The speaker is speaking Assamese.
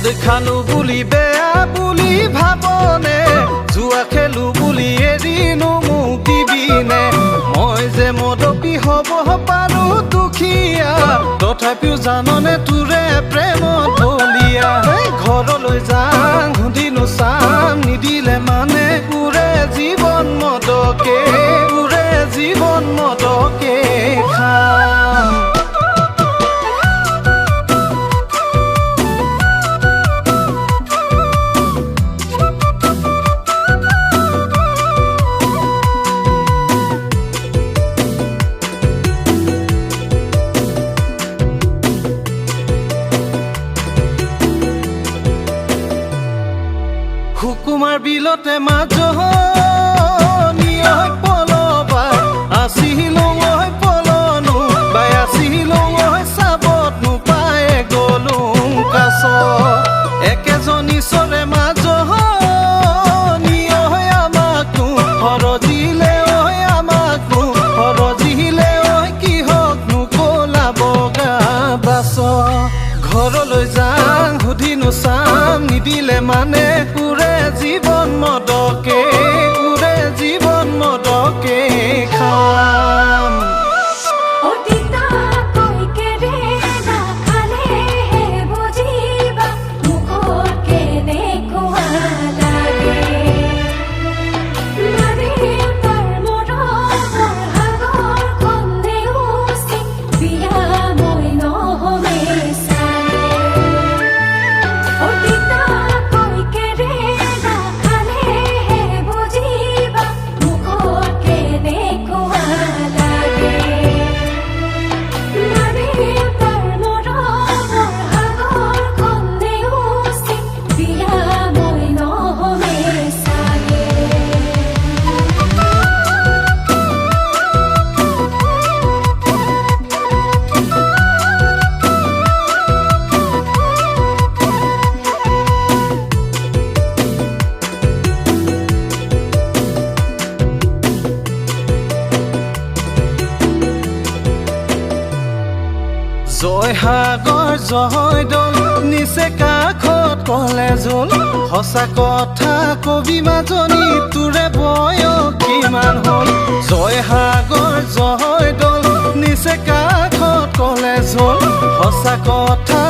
খানো বুলি বেয়া বুলি ভাবনে জুৱা খেলো বুলি এৰিনো মোক দিবিনে মই যে মদপি হ'ব পাৰো দুখীয়া তথাপিও জাননে তোৰে প্ৰেমত বলিয়া ঘৰলৈ যাং সুধিনো চাম নিদিলে মানে পুৰে জীৱন মদকে খাম সুকুমাৰ বিলতে মাজনীয় পলবা আছিলো মই পলনো বাই আছিলো মই চাবত নোপায়ে গলো কাছ একেজনী চৰে মাজনীয় আমাকো সৰজিলে কিহক নোকলা বগা বাছ ঘৰলৈ যাং সুধিনো চাম নিদিলে মানে পুৰে জীৱন মদকে খাম জয়সাগৰ জয়দৌল নিচে কাষত কলে জল সঁচা কথা কবি মাজনী তোৰে বয়স কিমান হ'ল জয়সাগৰ জয়দৌল নিচে কাষত কলে জল সঁচা কথা